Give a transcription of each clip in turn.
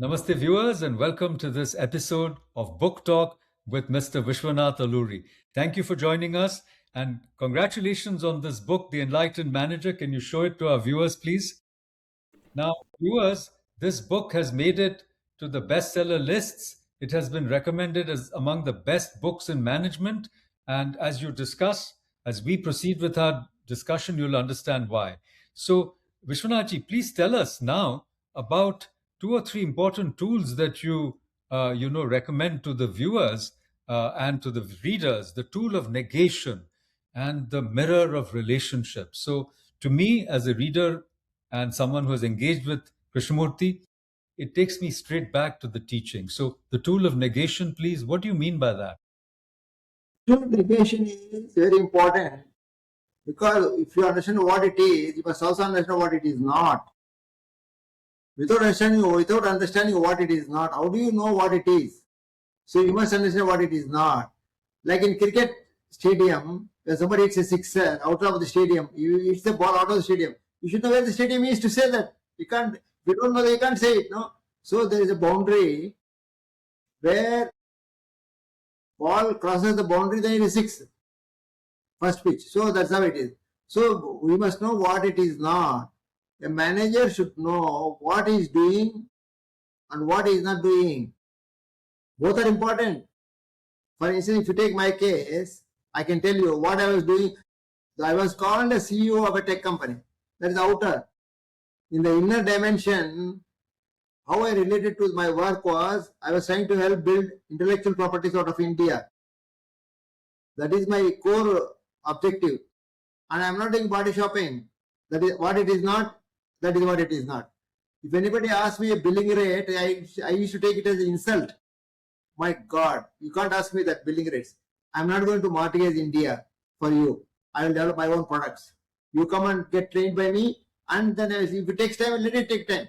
Namaste, viewers, and welcome to this episode of Book Talk with Mr. Vishwanath Alluri. Thank you for joining us, and congratulations on this book, The Enlightened Manager. Can you show it to our viewers, please? Now, viewers, this book has made it to the bestseller lists. It has been recommended as among the best books in management. And as you discuss, as we proceed with our discussion, you'll understand why. So, Vishwanathji, please tell us now about two or three important tools that you recommend to the viewers and to the readers. The tool of negation and the mirror of relationships. So, to me, as a reader and someone who has engaged with Krishnamurti, it takes me straight back to the teaching. So, the tool of negation, please, what do you mean by that? Tool negation is very important because if you understand what it is, you must also understand what it is not. Without understanding what it is not, how do you know what it is? So you must understand what it is not. Like in cricket stadium, when somebody hits a sixer out of the stadium, you hits the ball out of the stadium. You should know where the stadium is to say that. You can't. If you don't know that, you can't say it. No. So there is a boundary where ball crosses the boundary, then it is six. First pitch. So that's how it is. So we must know what it is not. A manager should know what he is doing and what he is not doing. Both are important. For instance, if you take my case, I can tell you what I was doing. I was called a CEO of a tech company. That is outer. In the inner dimension, how I related to my work was, I was trying to help build intellectual properties out of India. That is my core objective. And I am not doing body shopping. That is what it is not. That is what it is not. If anybody asks me a billing rate, I used to take it as an insult. My God, you can't ask me that billing rates. I'm not going to mortgage India for you. I will develop my own products. You come and get trained by me, and then if it takes time, let it take time.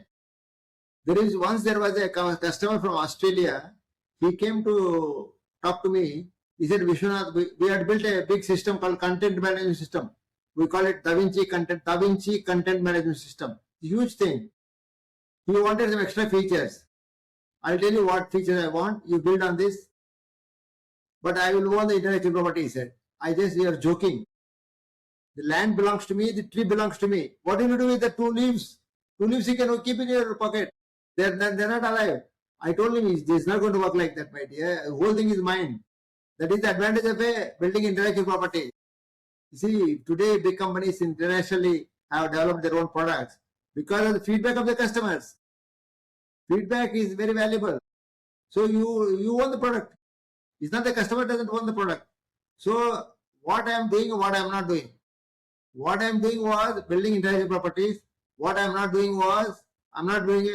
There was a customer from Australia. He came to talk to me. He said, Vishwanath, we had built a big system called content management system. We call it Da Vinci content management system. Huge thing. He wanted some extra features. I'll tell you what features I want. You build on this. But I will own the intellectual property, he said. You are joking. The land belongs to me, the tree belongs to me. What do you do with the two leaves? Two leaves you can keep in your pocket. They're not alive. I told him it's not going to work like that, my dear. The whole thing is mine. That is the advantage of building intellectual property. You see, today big companies internationally have developed their own products because of the feedback of the customers. Feedback is very valuable. So you own the product. It's not the customer doesn't own the product. So what I am doing and what I am not doing. What I am doing was building intellectual properties. What I am not doing was I'm not doing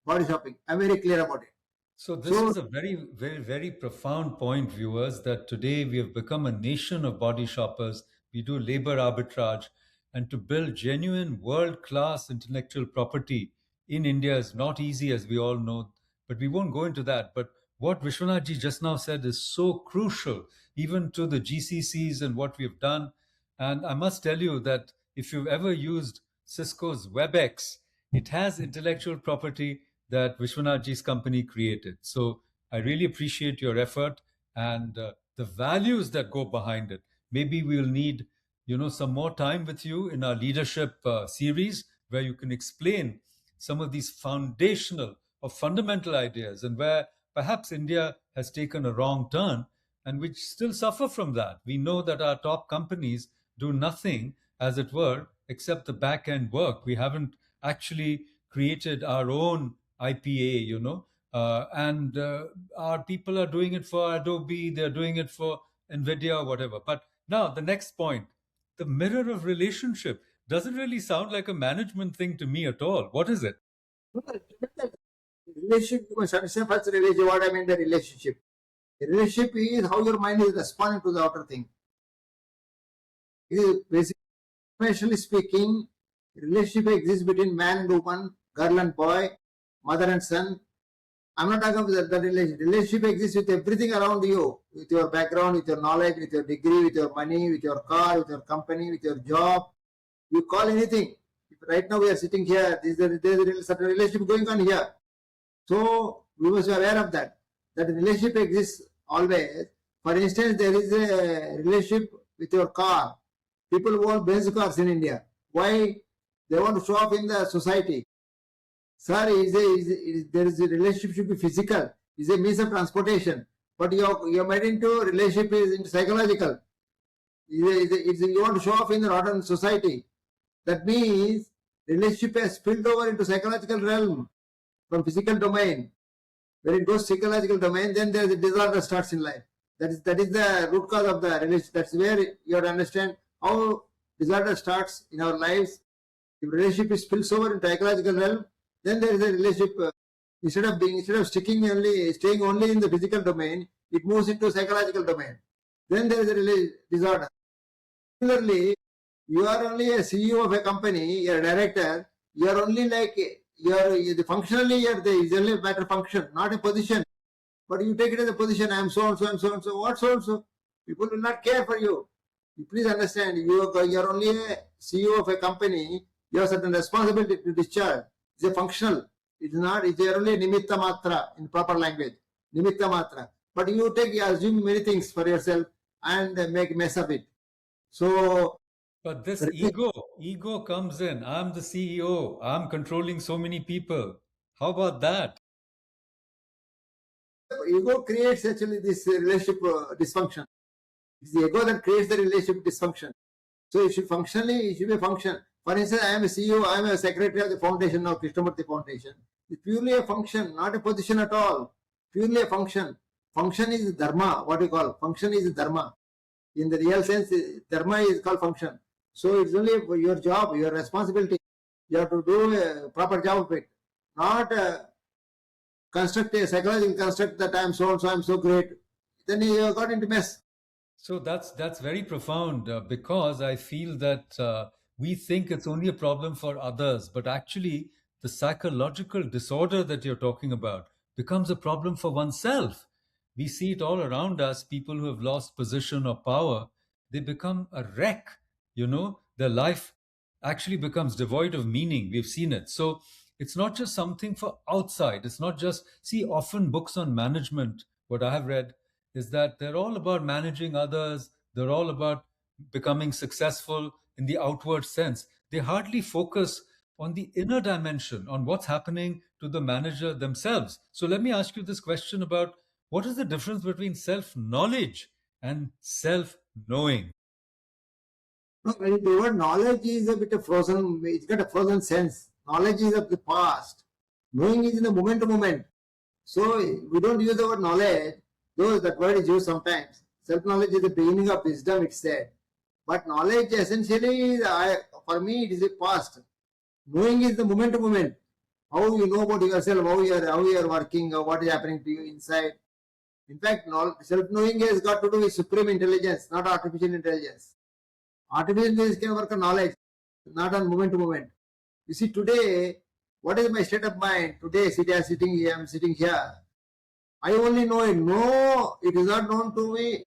body shopping. I'm very clear about it. So this is a very, very, very profound point, viewers, that today we have become a nation of body shoppers. We do labor arbitrage, and to build genuine world-class intellectual property in India is not easy, as we all know. But we won't go into that. But what Vishwanathji just now said is so crucial, even to the GCCs and what we have done. And I must tell you that if you've ever used Cisco's WebEx, it has intellectual property that Vishwanathji's company created. So I really appreciate your effort and the values that go behind it. Maybe we'll need, some more time with you in our leadership series where you can explain some of these foundational or fundamental ideas and where perhaps India has taken a wrong turn and which still suffer from that. We know that our top companies do nothing, as it were, except the back end work. We haven't actually created our own IPA, and our people are doing it for Adobe, they're doing it for NVIDIA or whatever. But now the next point, the mirror of relationship doesn't really sound like a management thing to me at all. What is it? Relationship, you must understand first relationship, what I mean the relationship. The relationship is how your mind is responding to the outer thing. It is basically, especially speaking, relationship exists between man and woman, girl and boy, mother and son. I'm not talking about the relationship. Relationship exists with everything around you, with your background, with your knowledge, with your degree, with your money, with your car, with your company, with your job. You call anything. If right now we are sitting here, there's a certain relationship going on here. So we must be aware of that. That relationship exists always. For instance, there is a relationship with your car. People who own Benz cars in India. Why? They want to show off in the society. Sir, there is a relationship should be physical. Is a means of transportation. But you're made into relationship is into psychological. You want to show off in the modern society. That means relationship has spilled over into psychological realm from physical domain. When it goes psychological domain, then there is a disorder starts in life. That is the root cause of the relationship. That's where you have to understand how disorder starts in our lives. If relationship spills over into psychological realm, then there is a relationship. Instead of staying only in the physical domain, it moves into psychological domain. Then there is a disorder. Similarly, you are only a CEO of a company, you are a director, you are only like, functionally, it's only a matter function, not a position. But you take it as a position, I am so and so and so and so. What so and so? People will not care for you. You please understand, you are only a CEO of a company, you have certain responsibility to discharge. It's a functional. It's not, it's only a nimitta matra in proper language. Nimitta matra. But you assume many things for yourself and make mess of it. So, But this ego comes in. I'm the CEO. I'm controlling so many people. How about that? ego creates actually this relationship dysfunction. It's the ego that creates the relationship dysfunction. So it should be a function. For instance, I am a CEO, I am a secretary of the foundation of Krishnamurti Foundation. It's purely a function, not a position at all. Purely a function. Function is dharma, what we call. Function is dharma. In the real sense, dharma is called function. So it's only your job, your responsibility. You have to do a proper job of it. Not construct a psychological construct that I am so and so, I am so great. Then you got into mess. So that's very profound because I feel that we think it's only a problem for others, but actually the psychological disorder that you're talking about becomes a problem for oneself. We see it all around us. People who have lost position or power, they become a wreck. You know, their life actually becomes devoid of meaning. We've seen it. So it's not just something for outside. It's not just see often books on management. What I have read is that they're all about managing others, they're all about becoming successful in the outward sense. They hardly focus on the inner dimension, on what's happening to the manager themselves. So let me ask you this question about what is the difference between self knowledge and self knowing? No, the word knowledge is a bit of frozen, it's got a frozen sense. Knowledge is of the past. Knowing is in the moment to moment. So we don't use the word knowledge, though that word is used sometimes. Self-knowledge is the beginning of wisdom, it's said. But knowledge essentially, for me, it is a past. Knowing is the moment to moment. How you know about yourself, how you are working, what is happening to you inside. In fact, self-knowing has got to do with supreme intelligence, not artificial intelligence. Artificial intelligence can work on knowledge, not on moment to moment. You see, today, what is my state of mind? Today, I'm sitting here. I only know it. No, it is not known to me.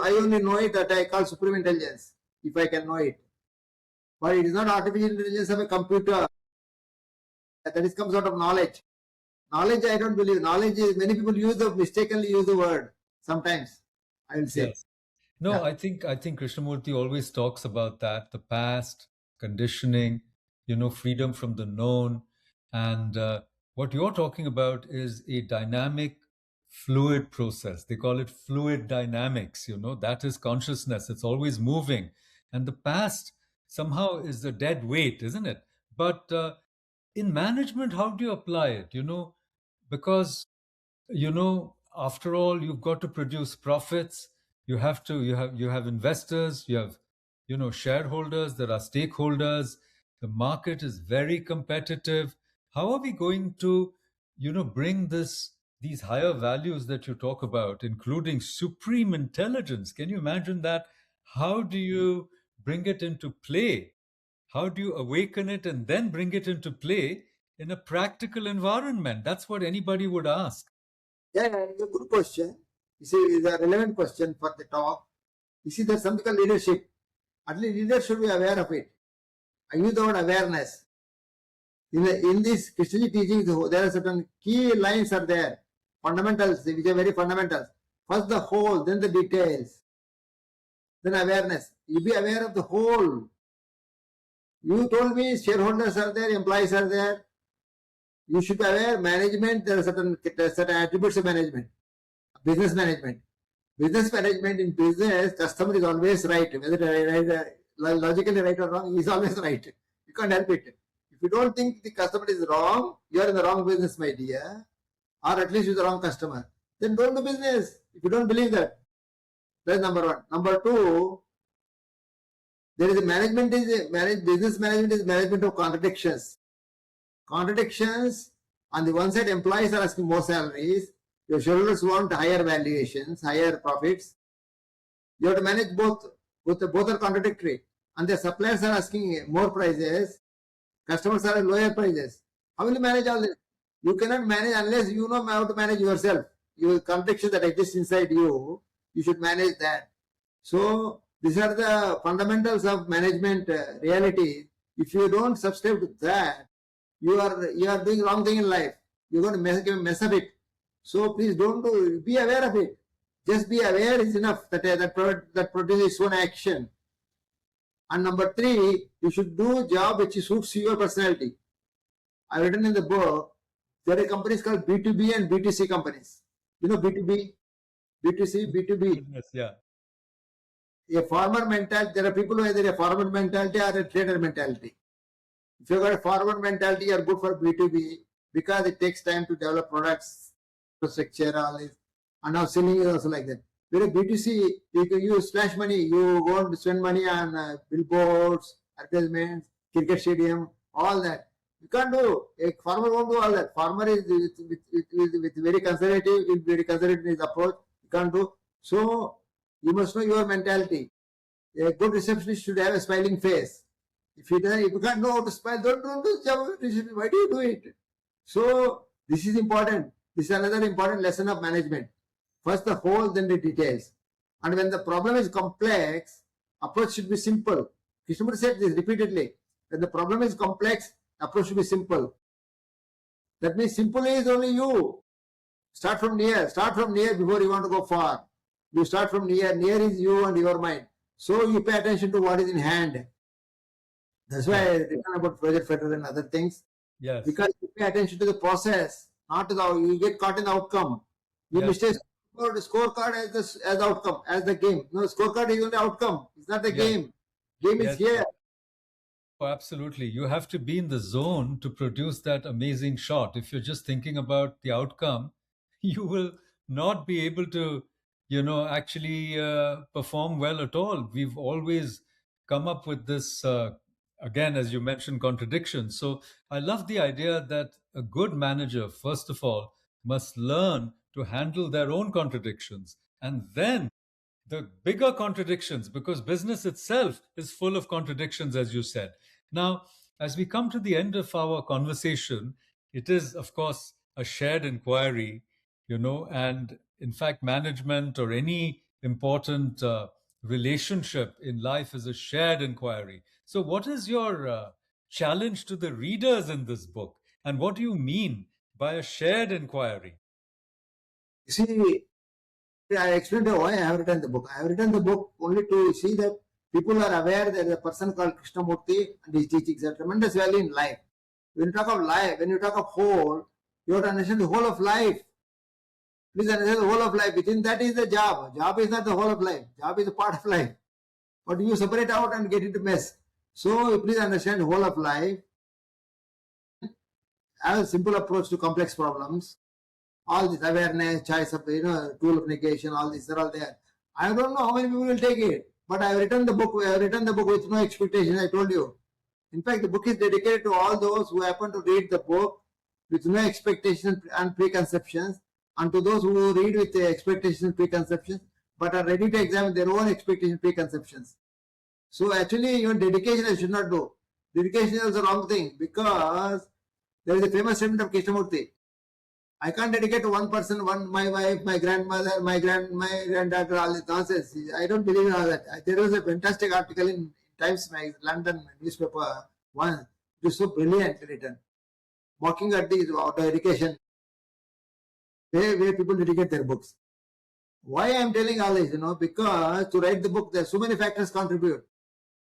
I only know it that I call supreme intelligence, if I can know it. But it is not artificial intelligence of a computer. That is comes out of knowledge. Knowledge, I don't believe. Knowledge is, many people mistakenly use the word. Sometimes, I will say. Yes. No, Yeah. I think Krishnamurti always talks about that, the past, conditioning, freedom from the known. And what you're talking about is a dynamic, fluid process. They call it fluid dynamics, that is consciousness. It's always moving. And the past somehow is a dead weight, isn't it? But in management, how do you apply it? Because after all, you've got to produce profits. You have investors, you have shareholders, there are stakeholders. The market is very competitive. How are we going to bring these higher values that you talk about, including supreme intelligence? Can you imagine that? How do you bring it into play? How do you awaken it and then bring it into play in a practical environment? That's what anybody would ask. Yeah, it's a good question. You see, it's a relevant question for the talk. You see, there's something called leadership. At least leaders should be aware of it. I use the word awareness. In this Krishnaji teachings, there are certain key lines are there, fundamentals, which are very fundamentals. First the whole, then the details, then awareness. You be aware of the whole. You told me shareholders are there, employees are there. You should be aware, management, there are certain attributes of management. Business management. Business management, in business, customer is always right. Whether logically right or wrong, he is always right. You can't help it. If you don't think the customer is wrong, you are in the wrong business, my dear, or at least you're the wrong customer. Then don't do business if you don't believe that. That's number one. Number two, there is a business management is management of contradictions. Contradictions, on the one side, employees are asking more salaries. Your shareholders want higher valuations, higher profits. You have to manage both. Both are contradictory. And the suppliers are asking more prices. Customers are at lower prices. How will you manage all this? You cannot manage unless you know how to manage yourself. Your contradiction that exists inside you, you should manage that. So these are the fundamentals of management reality. If you don't subscribe to that, you are doing wrong thing in life. You're going to mess up it. So please don't do. Be aware of it. Just be aware is enough. That produces its own action. And number three, you should do a job which suits your personality. I've written in the book, there are companies called B2B and B2C companies. You know B2B, B2C, B2B. Yes, yeah. A farmer mentality, there are people who either a farmer mentality or a trader mentality. If you've got a farmer mentality, you're good for B2B because it takes time to develop products, infrastructure, all this. And now selling is also like that. Where B2C, you splash money, you won't spend money on billboards, advertisements, cricket stadium, all that. You can't do. A farmer won't do all that. Farmer is with very conservative, in his approach. You can't do. So you must know your mentality. A good receptionist should have a smiling face. If you can't know how to smile, don't do job. Why do you do it? So this is important. This is another important lesson of management. First the whole, then the details. And when the problem is complex, approach should be simple. Krishnamurti said this repeatedly. When the problem is complex, approach should be simple. That means simple is only you. Start from near. Start from near before you want to go far. You start from near. Near is you and your mind. So you pay attention to what is in hand. That's why I written about project federal and other things. Yes. Because you pay attention to the process, not to the you get caught in the outcome. You mistake scorecard as the outcome, as the game. No, scorecard is only outcome. It's not the game. Game is here. Oh, absolutely. You have to be in the zone to produce that amazing shot. If you're just thinking about the outcome, you will not be able to, actually perform well at all. We've always come up with this, again, as you mentioned, contradictions. So I love the idea that a good manager, first of all, must learn to handle their own contradictions and then the bigger contradictions, because business itself is full of contradictions, as you said. Now, as we come to the end of our conversation, it is, of course, a shared inquiry, and in fact, management or any important relationship in life is a shared inquiry. So, what is your challenge to the readers in this book? And what do you mean by a shared inquiry? You see, I explained why I have written the book. I have written the book only to see that people are aware that there is a person called Krishnamurti and his teachings have tremendous value in life. When you talk of life, when you talk of whole, you have to understand the whole of life. Please understand the whole of life. Within that is the job. Job is not the whole of life. Job is a part of life. But you separate out and get into mess. So please understand the whole of life. Have a simple approach to complex problems. All this awareness, choice of, tool of negation, all these are all there. I don't know how many people will take it, but I have written the book. I have written the book with no expectation. I told you. In fact, the book is dedicated to all those who happen to read the book with no expectation and preconceptions, and to those who read with expectations and preconceptions, but are ready to examine their own expectations and preconceptions. So actually, even dedication I should not do. Dedication is the wrong thing, because there is a famous statement of Krishnamurti. I can't dedicate to one person, my wife, my grandmother, my granddaughter, all this nonsense. I don't believe in all that. There was a fantastic article in Times London newspaper once. It was so brilliant written. mocking at the auto education, where people dedicate their books. Why I am telling all this, because to write the book, there are so many factors contribute.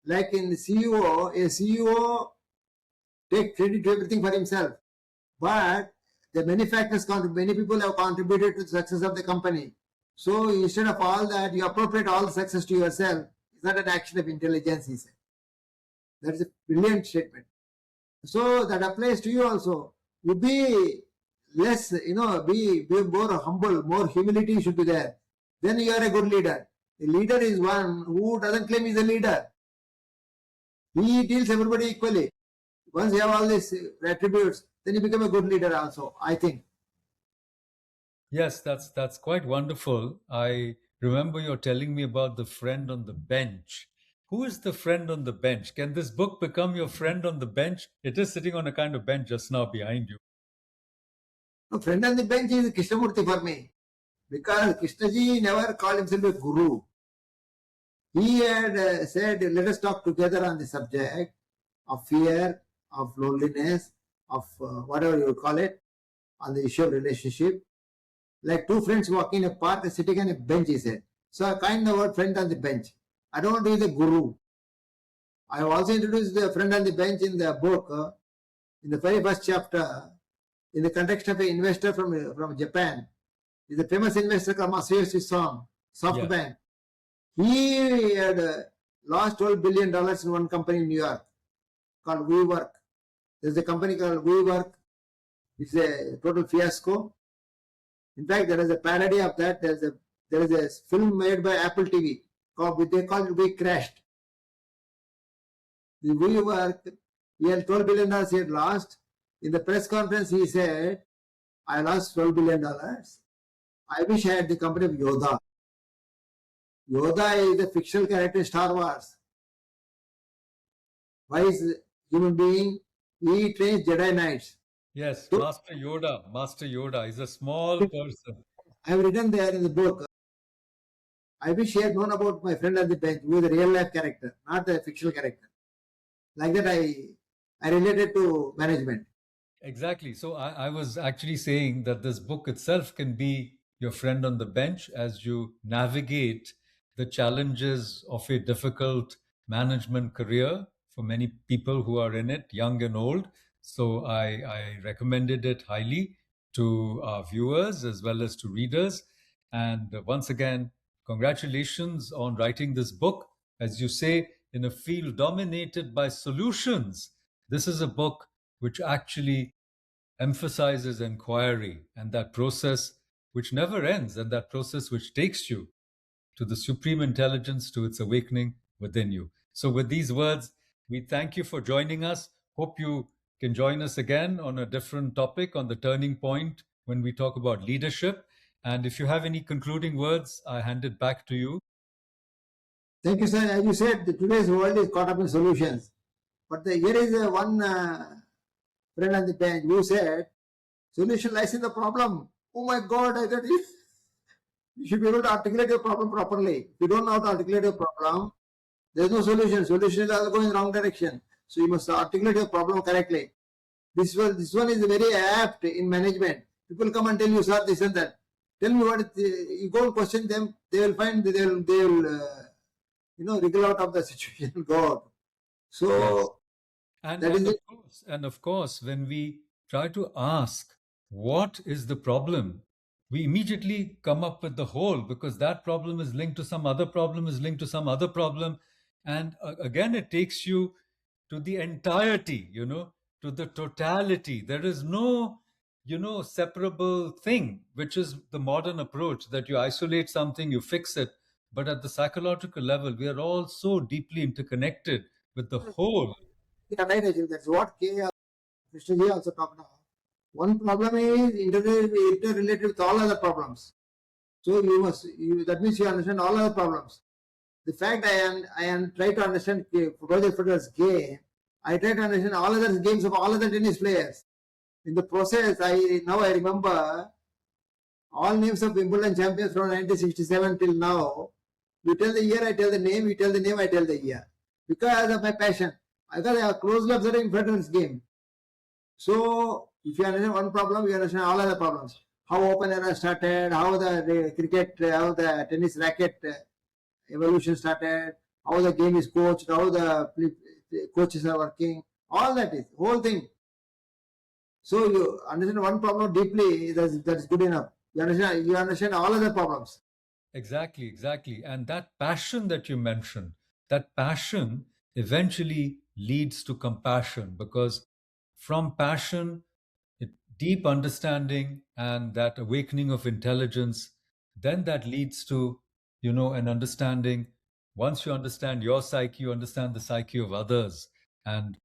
Like in the CEO, a CEO take credit to everything for himself. But the many factors contribute, many people have contributed to the success of the company. So instead of all that, you appropriate all the success to yourself. It's not an action of intelligence, he said. That is a brilliant statement. So that applies to you also. You be less, be more humble, more humility should be there. Then you are a good leader. A leader is one who doesn't claim he's a leader. He deals everybody equally. Once you have all these attributes, then you become a good leader also, I think. Yes, that's quite wonderful. I remember you're telling me about the friend on the bench. Who is the friend on the bench? Can this book become your friend on the bench? It is sitting on a kind of bench just now behind you. A friend on the bench is Krishnamurti for me. Because Krishnaji never called himself a guru. He had said, let us talk together on the subject of fear, of loneliness, of whatever you call it, on the issue of relationship. Like two friends walking in a park, sitting on a bench, he said. So I coined the word friend on the bench. I don't want to use a guru. I have also introduced the friend on the bench in the book, in the very first chapter, in the context of an investor from Japan. He's a famous investor called Masayoshi Son, SoftBank. He had lost $12 billion in one company in New York called WeWork. There's a company called WeWork. It's a total fiasco. In fact, there is a parody of that. There is a film made by Apple TV called, they call it We Crashed. The WeWork, he had $12 billion he had lost. In the press conference, he said, I lost $12 billion. I wish I had the company of Yoda. Yoda is the fictional character in Star Wars. Wise human being, he trains Jedi Knights. Yes, Master Yoda. Master Yoda is a small person. I have written there in the book. I wish he had known about my friend on the bench, who is a real life character, not a fictional character. Like that, I related to management. Exactly. So I was actually saying that this book itself can be your friend on the bench as you navigate the challenges of a difficult management career for many people who are in it, young and old. So I recommended it highly to our viewers as well as to readers. And once again, congratulations on writing this book. As you say, in a field dominated by solutions, this is a book which actually emphasizes inquiry and that process which never ends, and that process which takes you to the supreme intelligence, to its awakening within you. So, with these words, we thank you for joining us. Hope you can join us again on a different topic on the turning point when we talk about leadership. And if you have any concluding words, I hand it back to you. Thank you, sir. As you said, today's world is caught up in solutions. But here is one friend on the bench who said, solution lies in the problem. Oh my God, I got it. You should be able to articulate your problem properly. If you don't know how to articulate your problem, there's no solution. Solution is also going in the wrong direction. So you must articulate your problem correctly. This one is very apt in management. People come and tell you, sir, this and that. Tell me what you go and question them. They will find they will wriggle out of the situation. God. So yes. that is it. And of course, when we try to ask what is the problem, we immediately come up with the whole, because that problem is linked to some other problem, is linked to some other problem. And again, it takes you to the entirety, to the totality. There is no, separable thing, which is the modern approach that you isolate something, you fix it. But at the psychological level, we are all so deeply interconnected with the whole. Yeah, right, Ajit. That's what Krishnaji also talked about. One problem is interrelated with all other problems. So that means you understand all other problems. The fact I am trying to understand Roger Federer's game, I try to understand all other games of all other tennis players. In the process, I remember all names of Wimbledon champions from 1967 till now. You tell the year, I tell the name. You tell the name, I tell the year. Because of my passion. Because I am closely observing Federer's game. So If you understand one problem, you understand all other problems. How open era started, how the cricket, how the tennis racket evolution started, how the game is coached, how the coaches are working, all that is whole thing. So you understand one problem deeply, that's good enough. You understand all other problems. Exactly, exactly. And that passion that you mentioned, that passion eventually leads to compassion, because from passion, it, deep understanding and that awakening of intelligence, then that leads to, an understanding. Once you understand your psyche, you understand the psyche of others. And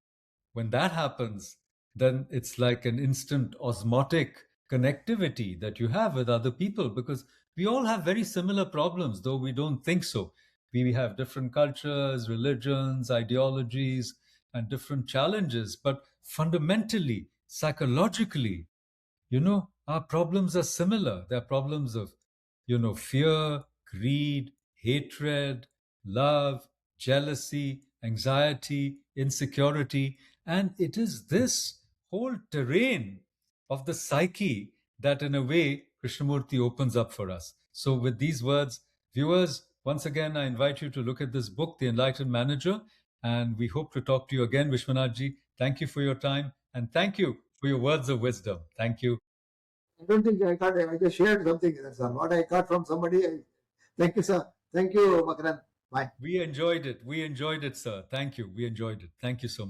when that happens, then it's like an instant osmotic connectivity that you have with other people, because we all have very similar problems, though we don't think so. We have different cultures, religions, ideologies, and different challenges. But fundamentally, psychologically, our problems are similar. They're problems of, fear, greed, hatred, love, jealousy, anxiety, insecurity. And it is this whole terrain of the psyche that, in a way, Krishnamurti opens up for us. So, with these words, viewers, once again, I invite you to look at this book, The Enlightened Manager, and we hope to talk to you again, Vishwanathji. Thank you for your time, and thank you for your words of wisdom. Thank you. I don't think I got. I just shared something. That's all. What I got from somebody. Thank you, sir. Thank you, Makaran. Bye. We enjoyed it. We enjoyed it, sir. Thank you. We enjoyed it. Thank you so much.